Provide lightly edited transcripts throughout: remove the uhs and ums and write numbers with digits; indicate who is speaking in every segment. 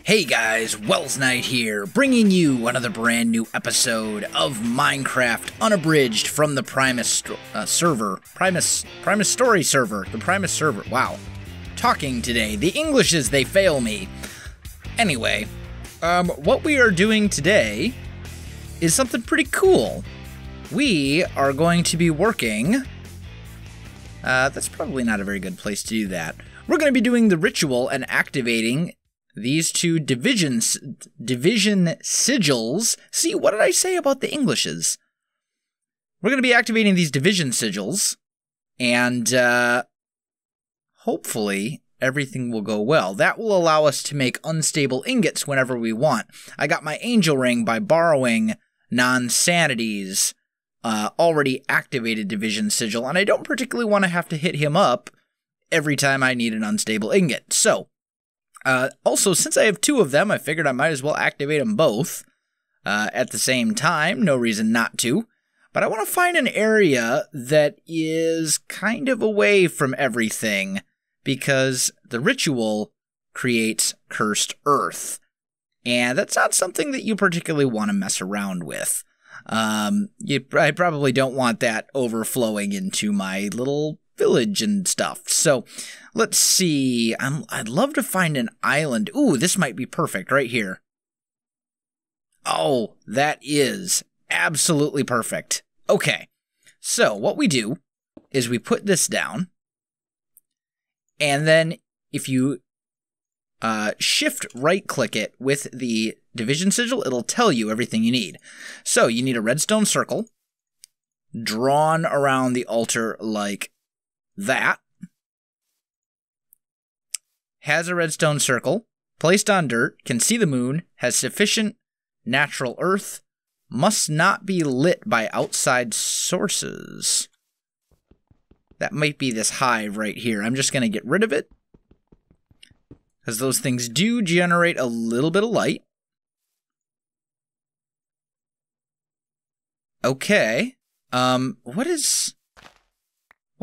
Speaker 1: Hey guys, Welsknight here, bringing you another brand new episode of Minecraft Unabridged from the Primus server. Primus story server. The Primus server. Wow. Talking today. The Englishes, they fail me. Anyway, what we are doing today is something pretty cool. We are going to be working... that's probably not a very good place to do that. We're going to be doing the ritual and activating these two division sigils. See, what did I say about the Englishes? We're going to be activating these division sigils, and hopefully everything will go well. That will allow us to make unstable ingots whenever we want. I got my angel ring by borrowing Non-Sanity's already activated division sigil, and I don't particularly want to have to hit him up every time I need an unstable ingot. So, also, since I have two of them, I figured I might as well activate them both at the same time. No reason not to. But I want to find an area that is kind of away from everything, because the ritual creates cursed earth. And that's not something that you particularly want to mess around with. I probably don't want that overflowing into my little village and stuff. So, let's see. I'd love to find an island. Ooh, this might be perfect right here. Oh, that is absolutely perfect. Okay, so what we do is we put this down, and then if you shift right-click it with the division sigil, it'll tell you everything you need. So, you need a redstone circle drawn around the altar like that. Has a redstone circle, placed on dirt, can see the moon, has sufficient natural earth, must not be lit by outside sources. That might be this hive right here. I'm just going to get rid of it, because those things do generate a little bit of light. Okay. What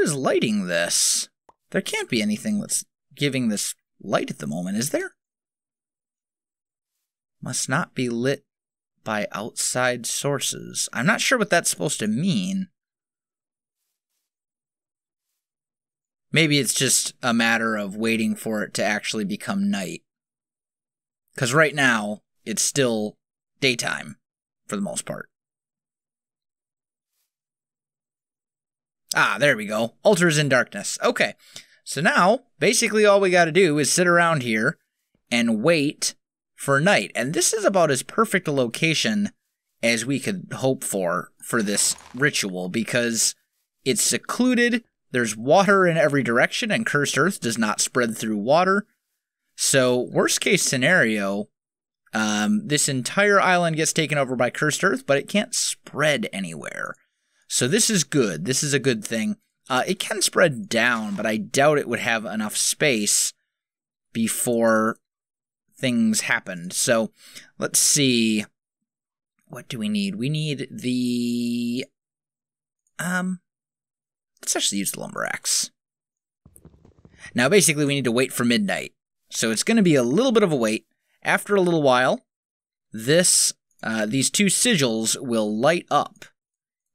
Speaker 1: is lighting this? There can't be anything that's giving this light at the moment, is there? Must not be lit by outside sources. I'm not sure what that's supposed to mean. Maybe it's just a matter of waiting for it to actually become night. Because right now, it's still daytime, for the most part. Ah, there we go. Altar's in darkness. Okay. So now, basically all we got to do is sit around here and wait for night. And this is about as perfect a location as we could hope for this ritual, because it's secluded, there's water in every direction, and cursed earth does not spread through water. So, worst case scenario, this entire island gets taken over by cursed earth, but it can't spread anywhere. So this is good. This is a good thing. It can spread down, but I doubt it would have enough space before things happened. So, let's see. What do we need? We need the... let's actually use the lumber axe. Now, basically, we need to wait for midnight. So, it's going to be a little bit of a wait. After a little while, these two sigils will light up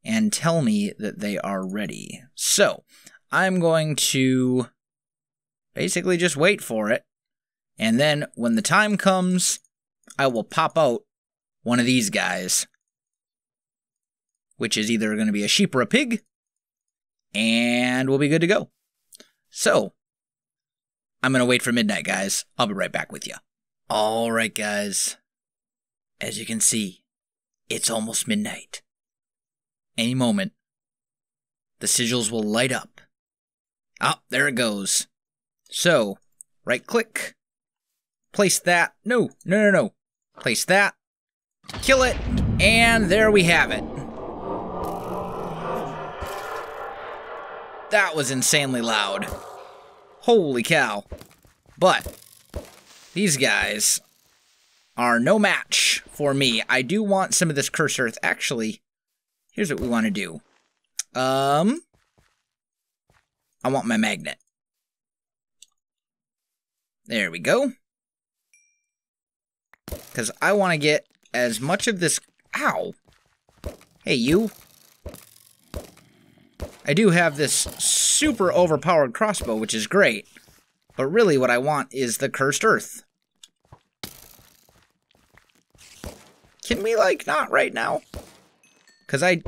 Speaker 1: and tell me that they are ready. So, I'm going to basically just wait for it, and then when the time comes, I will pop out one of these guys, which is either going to be a sheep or a pig, and we'll be good to go. So, I'm going to wait for midnight, guys. I'll be right back with you. Alright, guys. As you can see, it's almost midnight. Any moment, the sigils will light up. Ah, there it goes. So, right-click, place that. No. Place that, kill it, and there we have it. That was insanely loud. Holy cow. But, these guys are no match for me. I do want some of this cursed earth. Actually, here's what we want to do. I want my magnet. There we go. because I want to get as much of this... Ow! Hey, you. I do have this super overpowered crossbow, which is great. But really what I want is the cursed earth. Can we, like, not right now? Because I...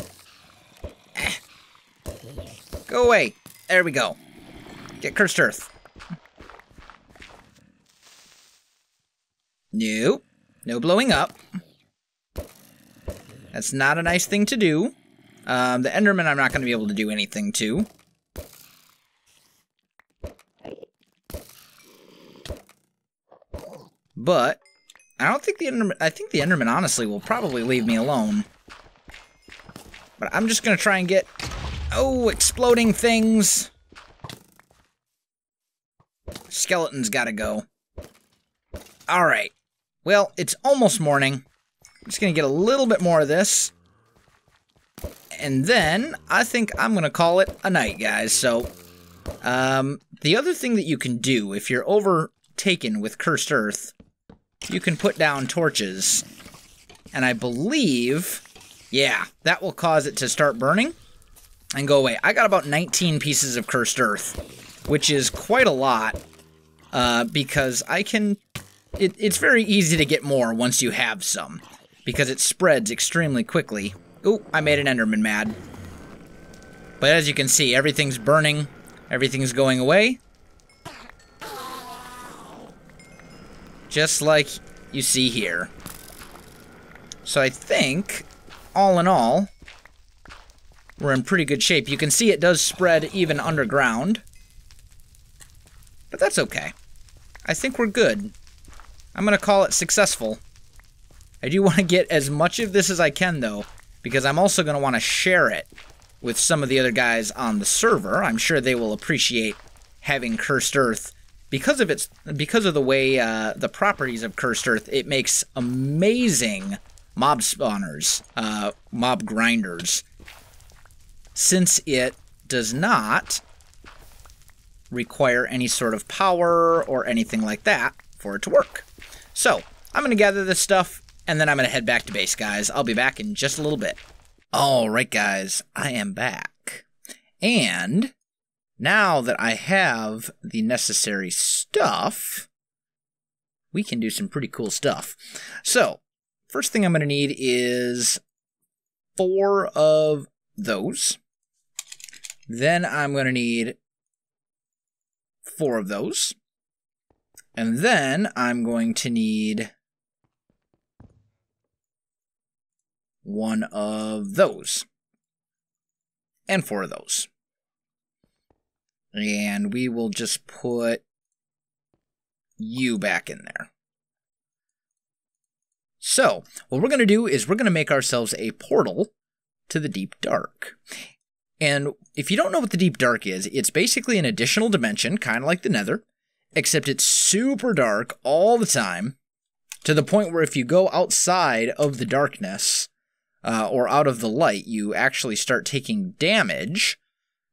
Speaker 1: Go away. There we go. Get cursed earth. Nope. No blowing up. That's not a nice thing to do. The Enderman I'm not going to be able to do anything to. But I don't think the Enderman... I think the Enderman honestly will probably leave me alone. But I'm just going to try and get... Oh, exploding things. Skeleton's got to go. Alright. Well, it's almost morning. I'm just going to get a little bit more of this. And then, I think I'm going to call it a night, guys. So, the other thing that you can do, if you're overtaken with cursed earth, you can put down torches. And I believe, yeah, that will cause it to start burning and go away. I got about 19 pieces of cursed earth, which is quite a lot, because I can... It's very easy to get more once you have some, because it spreads extremely quickly. Ooh, I made an Enderman mad. But as you can see, everything's burning, everything's going away. Just like you see here. So I think, all in all, we're in pretty good shape. You can see it does spread even underground. But that's okay. I think we're good. I'm going to call it successful. I do want to get as much of this as I can, though, because I'm also going to want to share it with some of the other guys on the server. I'm sure they will appreciate having cursed earth. Because of the way the properties of cursed earth, it makes amazing mob spawners, mob grinders, since it does not require any sort of power or anything like that for it to work. So, I'm going to gather this stuff, and then I'm going to head back to base, guys. I'll be back in just a little bit. Alright, guys, I am back. And now that I have the necessary stuff, we can do some pretty cool stuff. So, first thing I'm going to need is 4 of those. Then I'm going to need 4 of those. And then I'm going to need 1 of those. And 4 of those. And we will just put you back in there. So, what we're going to do is we're going to make ourselves a portal to the deep dark. And if you don't know what the deep dark is, it's basically an additional dimension, kind of like the Nether, except it's super dark all the time, to the point where if you go outside of the darkness, or out of the light, you actually start taking damage.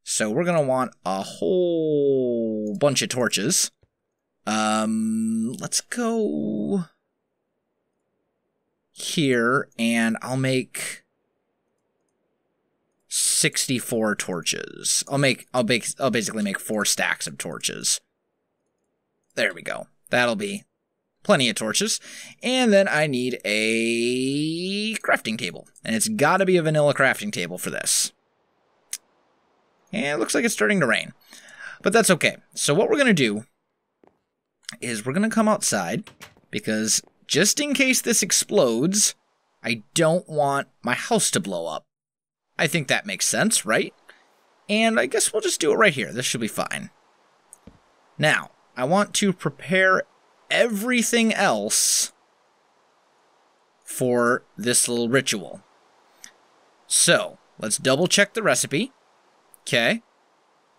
Speaker 1: So we're going to want a whole bunch of torches. Let's go here, and I'll make 64 torches. I'll basically make 4 stacks of torches. There we go. That'll be plenty of torches. And then I need a crafting table. And it's got to be a vanilla crafting table for this. And it looks like it's starting to rain. But that's okay. So what we're going to do is we're going to come outside, because just in case this explodes, I don't want my house to blow up. I think that makes sense, right? And I guess we'll just do it right here. This should be fine. Now, I want to prepare everything else for this little ritual. So, let's double check the recipe. Okay.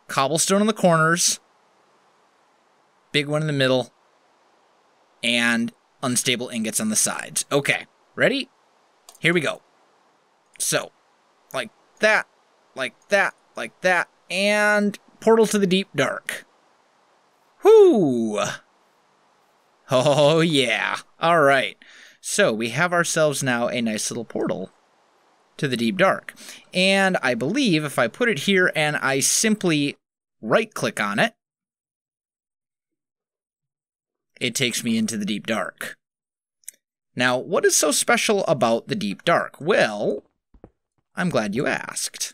Speaker 1: Cobblestone in the corners. Big one in the middle. And unstable ingots on the sides. Okay. Ready? Here we go. So, like that, like that, like that, and portal to the deep dark. Whoo! Oh, yeah. All right. So we have ourselves now a nice little portal to the deep dark. And I believe if I put it here and I simply right-click on it, it takes me into the deep dark. Now, what is so special about the deep dark? Well, I'm glad you asked.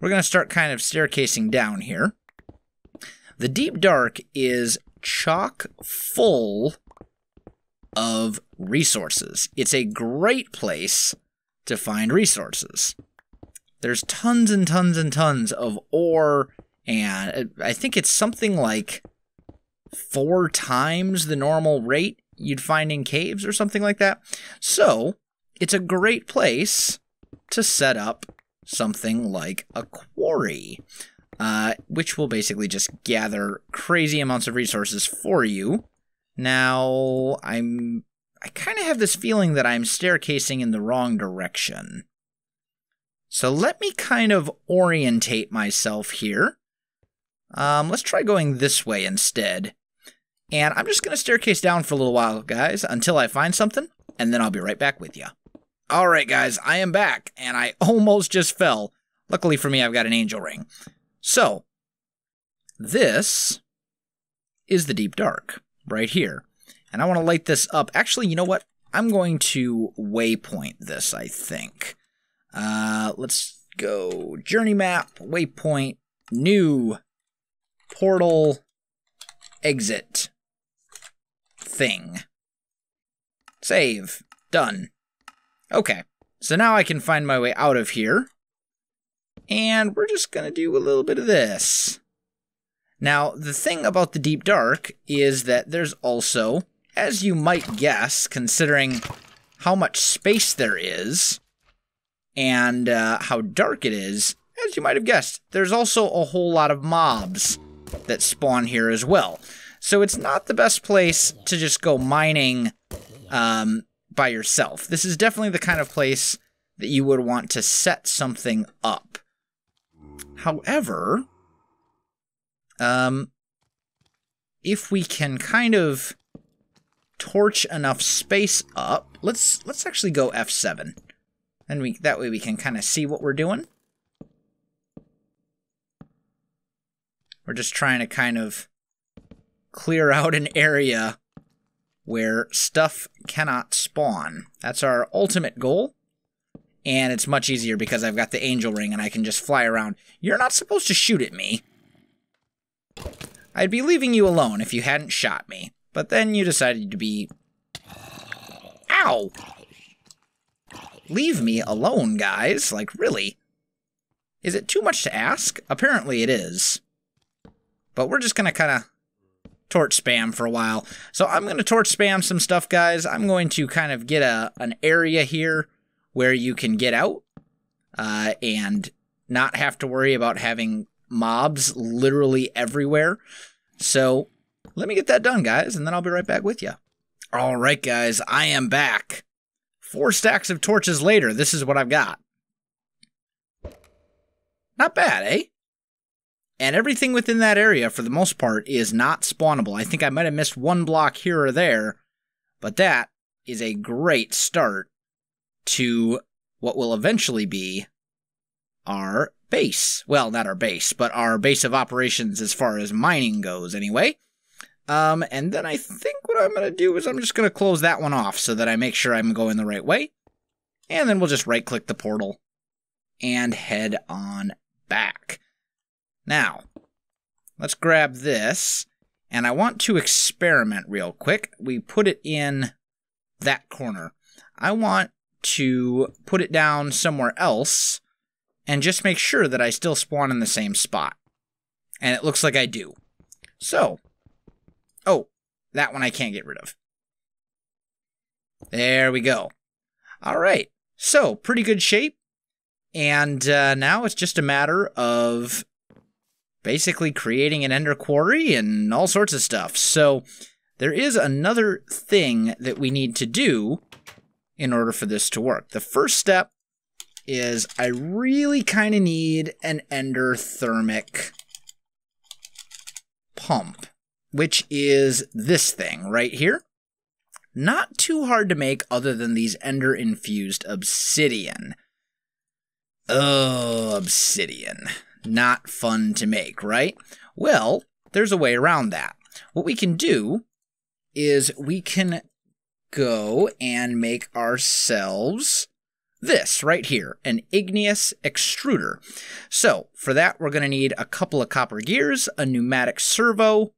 Speaker 1: We're going to start kind of staircasing down here. The deep dark is chock full of resources. It's a great place to find resources. There's tons and tons and tons of ore, and I think it's something like 4 times the normal rate you'd find in caves or something like that. So, it's a great place to set up something like a quarry, which will basically just gather crazy amounts of resources for you. Now, I kind of have this feeling that I'm staircasing in the wrong direction. So let me kind of orientate myself here. Let's try going this way instead. And I'm just going to staircase down for a little while, guys, until I find something, and then I'll be right back with you. Alright, guys, I am back, and I almost just fell. Luckily for me, I've got an angel ring. So, this is the deep dark, right here. And I want to light this up. Actually, you know what? I'm going to waypoint this, I think. Let's go journey map, waypoint, new, portal, exit, thing. Save. Done. Okay, so now I can find my way out of here. And we're just going to do a little bit of this. Now, the thing about the deep dark is that there's also, as you might guess, considering how much space there is, and how dark it is, as you might have guessed, there's also a whole lot of mobs that spawn here as well. So it's not the best place to just go mining by yourself. This is definitely the kind of place that you would want to set something up. However, if we can kind of torch enough space up, let's actually go F7. And that way we can kind of see what we're doing. We're just trying to kind of clear out an area where stuff cannot spawn. That's our ultimate goal. And it's much easier because I've got the angel ring and I can just fly around. You're not supposed to shoot at me. I'd be leaving you alone if you hadn't shot me. But then you decided to be... Ow! Leave me alone, guys. Like, really? Is it too much to ask? Apparently it is. But we're just gonna kind of torch spam for a while. So I'm going to torch spam some stuff, guys. I'm going to kind of get an area here where you can get out and not have to worry about having mobs literally everywhere. So let me get that done, guys, and then I'll be right back with you. All right, guys, I am back. 4 stacks of torches later, this is what I've got. Not bad, eh? And everything within that area, for the most part, is not spawnable. I think I might have missed 1 block here or there, but that is a great start to what will eventually be our base. Well, not our base, but our base of operations as far as mining goes, anyway. And then I think what I'm going to do is I'm just going to close that one off so that I make sure I'm going the right way. And then we'll just right-click the portal and head on back. Now, let's grab this, and I want to experiment real quick. We put it in that corner. I want to put it down somewhere else and just make sure that I still spawn in the same spot. And it looks like I do. So, oh, that one I can't get rid of. There we go. All right, so pretty good shape. And now it's just a matter of basically creating an ender quarry and all sorts of stuff. So there is another thing that we need to do in order for this to work. The first step is I really kind of need an endothermic pump, which is this thing right here. not too hard to make other than these ender-infused obsidian. Oh, obsidian. Not fun to make, right? Well, there's a way around that. What we can do is we can go and make ourselves this right here, an igneous extruder. So for that, we're going to need a couple of copper gears, a pneumatic servo.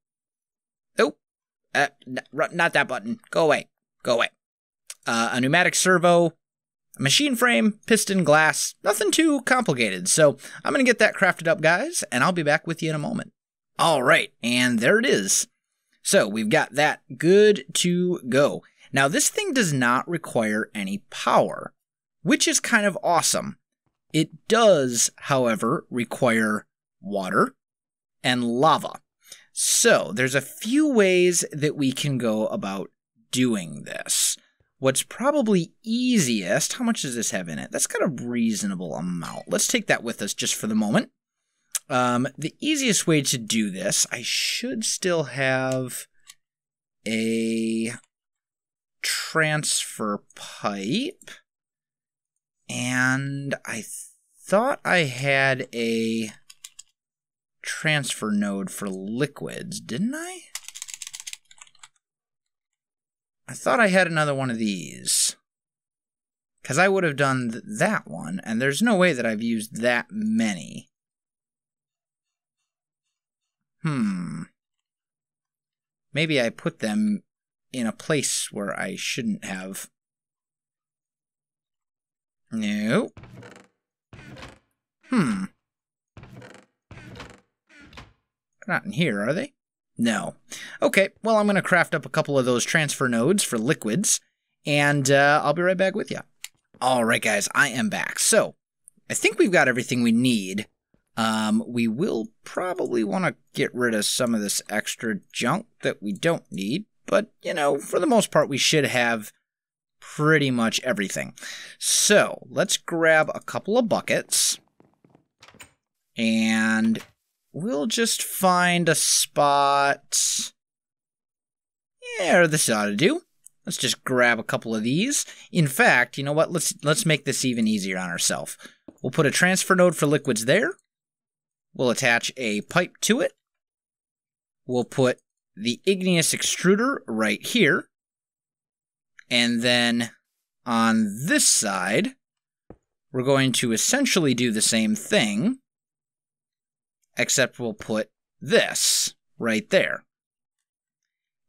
Speaker 1: Oh, not that button. Go away. Go away. A pneumatic servo, a machine frame, piston, glass, nothing too complicated. So I'm going to get that crafted up, guys, and I'll be back with you in a moment. All right, and there it is. So we've got that good to go. Now, this thing does not require any power, which is kind of awesome. It does, however, require water and lava. So there's a few ways that we can go about doing this. What's probably easiest, how much does this have in it? That's got a reasonable amount. Let's take that with us just for the moment. The easiest way to do this, I should still have a transfer pipe, and I thought I had a transfer node for liquids, didn't I? I thought I had another one of these, because I would have done that one, and there's no way that I've used that many. Maybe I put them in a place where I shouldn't have. No. They're not in here, are they? No. Okay, well, I'm going to craft up a couple of those transfer nodes for liquids, and I'll be right back with you. All right, guys, I am back. So, I think we've got everything we need. We will probably want to get rid of some of this extra junk that we don't need, but, you know, for the most part, we should have pretty much everything. So, let's grab a couple of buckets, and we'll just find a spot. Yeah, this ought to do. Let's just grab a couple of these. In fact, you know what? Let's make this even easier on ourselves. We'll put a transfer node for liquids there. We'll attach a pipe to it. We'll put the igneous extruder right here. And then on this side, we're going to essentially do the same thing, except we'll put this right there.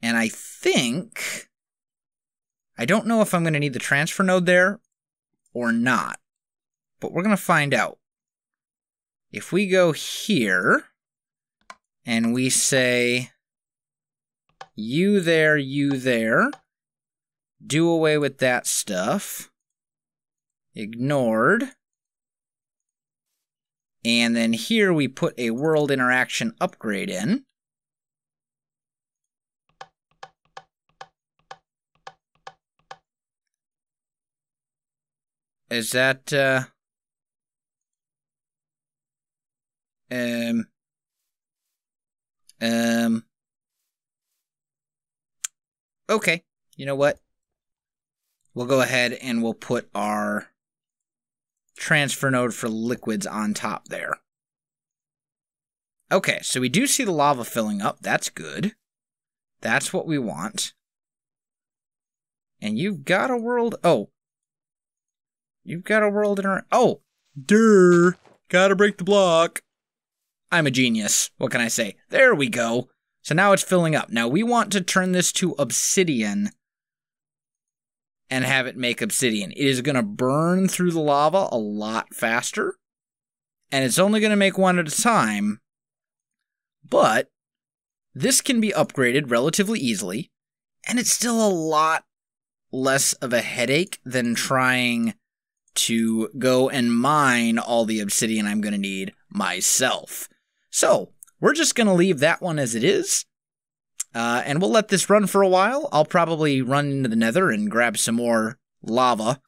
Speaker 1: And I think, I don't know if I'm going to need the transfer node there or not, but we're going to find out. If we go here, and we say, you there, do away with that stuff, ignored, and then here we put a world interaction upgrade in. Is that, okay, you know what? We'll go ahead and we'll put our transfer node for liquids on top there. Okay, so we do see the lava filling up. That's good. That's what we want. And you've got a world... Oh. You've got a world in our... Oh! Durr! Gotta break the block. I'm a genius. What can I say? There we go. So now it's filling up. Now we want to turn this to obsidian and have it make obsidian. It is going to burn through the lava a lot faster, and it's only going to make one at a time, but this can be upgraded relatively easily, and it's still a lot less of a headache than trying to go and mine all the obsidian I'm going to need myself. So, we're just going to leave that one as it is, and we'll let this run for a while. I'll probably run into the nether and grab some more lava,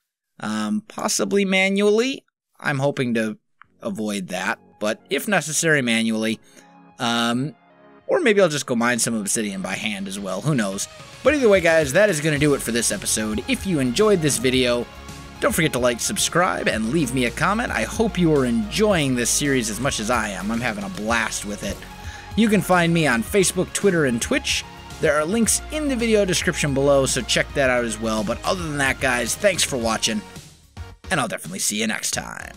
Speaker 1: possibly manually. I'm hoping to avoid that, but if necessary, manually. Or maybe I'll just go mine some obsidian by hand as well. Who knows? But either way, guys, that is going to do it for this episode. If you enjoyed this video, don't forget to like, subscribe, and leave me a comment. I hope you are enjoying this series as much as I am. I'm having a blast with it. You can find me on Facebook, Twitter, and Twitch. There are links in the video description below, so check that out as well. But other than that, guys, thanks for watching, and I'll definitely see you next time.